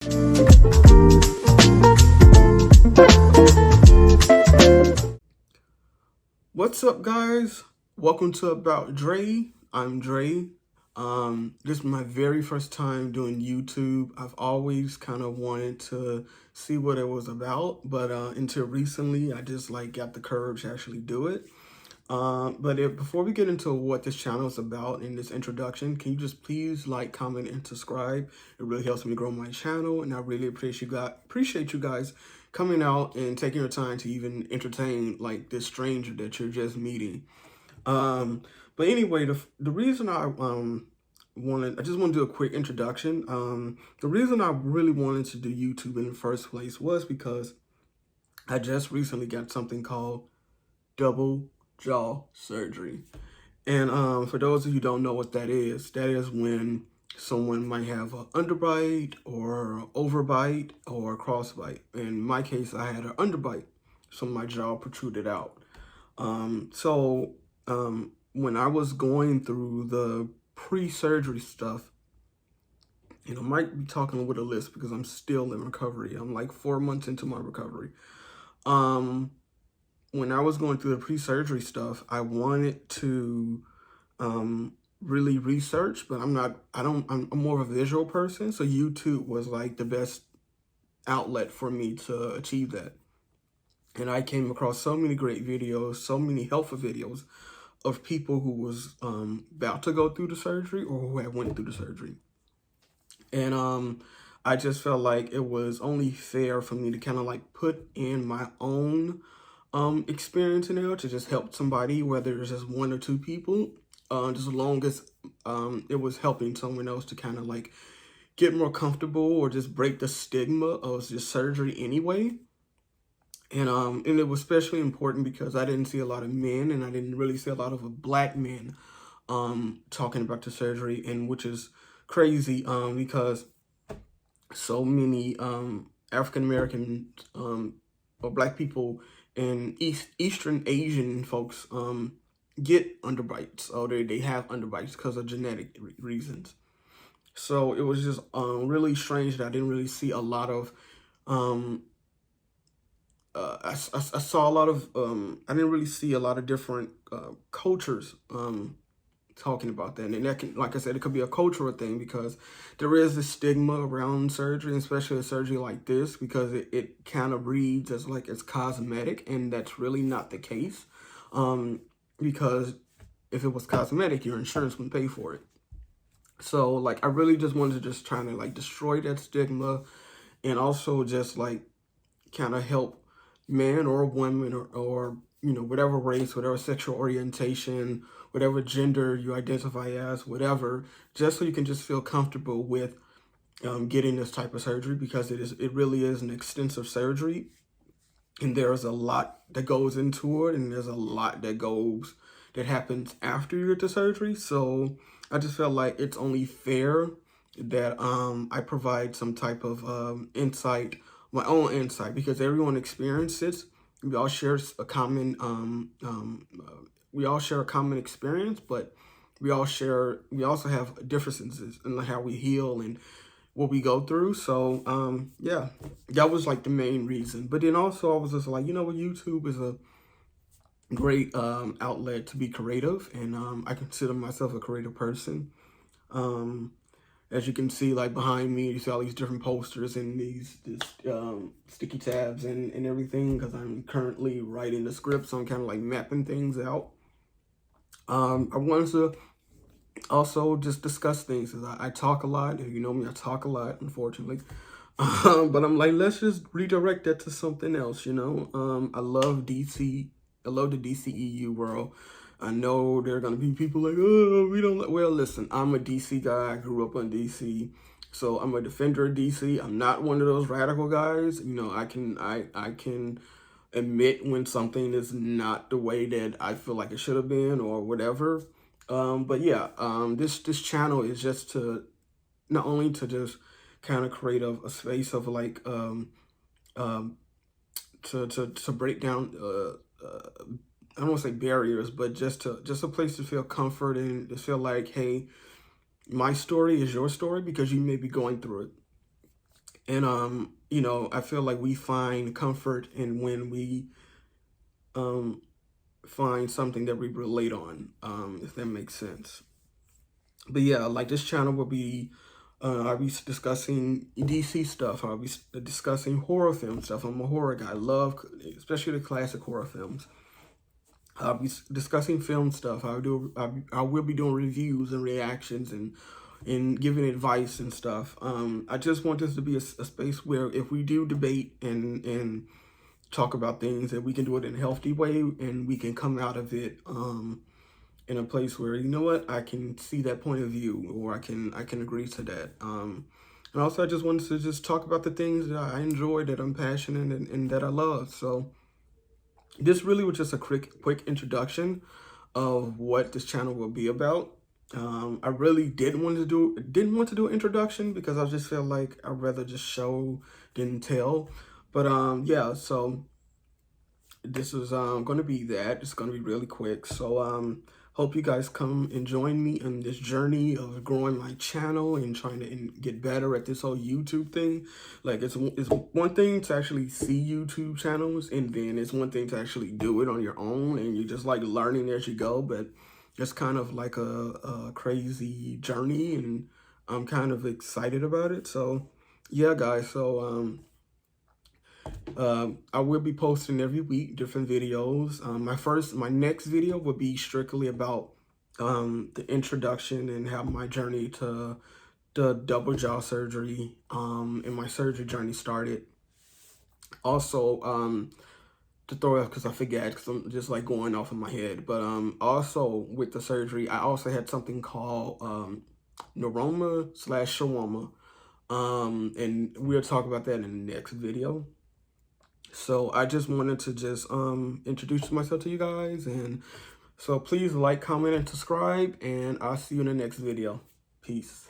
What's up, guys? Welcome to About Dre. I'm Dre. This is my very first time doing YouTube. I've always kind of wanted to see what it was about, but until recently, I just got the courage to actually do it. Before we get into what this channel is about in this introduction, can you just please like, comment, and subscribe? It really helps me grow my channel, and I really appreciate you guys coming out and taking your time to even entertain this stranger that you're just meeting. But anyway, the reason I just want to do a quick introduction. The reason I really wanted to do YouTube in the first place was because I just recently got something called double jaw surgery. And for those of you who don't know what that is when someone might have an underbite or overbite or a crossbite. In my case, I had an underbite, so my jaw protruded out. When I was going through the pre-surgery stuff, I might be talking with a list because I'm still in recovery. I'm like 4 months into my recovery. When I was going through the pre-surgery stuff, I wanted to really research, but I'm more of a visual person. So YouTube was like the best outlet for me to achieve that. And I came across so many great videos, so many helpful videos of people who was about to go through the surgery or who had went through the surgery. And I just felt like it was only fair for me to kind of put in my own experience in there to just help somebody, whether it's just one or two people, just as long as it was helping someone else to kind of get more comfortable or just break the stigma of just surgery anyway. And it was especially important because I didn't see a lot of men, and I didn't really see a lot of black men talking about the surgery, and which is crazy because so many African American or black people and Eastern Asian folks get underbites, or they have underbites because of genetic reasons. So it was just really strange that I didn't really see a lot of I saw a lot of I didn't really see a lot of different cultures talking about that. And that can, like I said, it could be a cultural thing because there is a stigma around surgery, especially a surgery like this, because it kind of reads as it's cosmetic, and that's really not the case. Because if it was cosmetic, your insurance wouldn't pay for it. So I really just wanted to just try to destroy that stigma, and also just kind of help man or woman or whatever race, whatever sexual orientation, whatever gender you identify as, whatever, just so you can just feel comfortable with getting this type of surgery, because it really is an extensive surgery, and there's a lot that goes into it, and there's a lot that happens after you get the surgery. So I just felt like it's only fair that I provide some type of insight, my own insight, because everyone experiences. We all share a common experience, but we also have differences in how we heal and what we go through. So yeah, that was the main reason. But then also I was just YouTube is a great outlet to be creative, and I consider myself a creative person. As you can see, behind me, you see all these different posters and these sticky tabs and everything, because I'm currently writing the script, so I'm kind of mapping things out. I wanted to also just discuss things, because I talk a lot. If you know me, I talk a lot, unfortunately. But I'm let's just redirect that to something else, I love DC. I love the DCEU world. I know there are going to be people oh, we don't. Well, listen, I'm a DC guy. I grew up on DC. So I'm a defender of DC. I'm not one of those radical guys. I can admit when something is not the way that I feel like it should have been or whatever. But yeah, this channel is just to not only to just kind of create a space of to break down I don't want to say barriers, but just a place to feel comfort and to feel like, hey, my story is your story because you may be going through it. And, you know, I feel like we find comfort in when we um, find something that we relate on, if that makes sense. But yeah, like this channel will be, I'll be discussing DC stuff. I'll be discussing horror film stuff. I'm a horror guy. I love, especially the classic horror films. I'll be discussing film stuff. I will be doing reviews and reactions and giving advice and stuff. I just want this to be a space where if we do debate and talk about things, that we can do it in a healthy way and we can come out of it in a place where, you know what, I can see that point of view, or I can agree to that. And also I just wanted to just talk about the things that I enjoy, that I'm passionate and that I love. So this really was just a quick introduction of what this channel will be about. I really didn't want to do an introduction because I just feel like I'd rather just show than tell. But yeah, so this is going to be that. It's going to be really quick. So hope you guys come and join me in this journey of growing my channel and trying to get better at this whole YouTube thing. Like it's one thing to actually see YouTube channels, and then it's one thing to actually do it on your own, and you're just like learning as you go. But it's kind of like a crazy journey, and I'm kind of excited about it. So yeah, guys. So I will be posting every week different videos. My next video will be strictly about the introduction and how my journey to the double jaw surgery and my surgery journey started. Also, to throw up because I forget, because I'm just like going off in my head. But also with the surgery, I also had something called neuroma/SCHWANNOMA, and we'll talk about that in the next video. So I just wanted to just introduce myself to you guys, and so please like, comment, and subscribe, and I'll see you in the next video. Peace.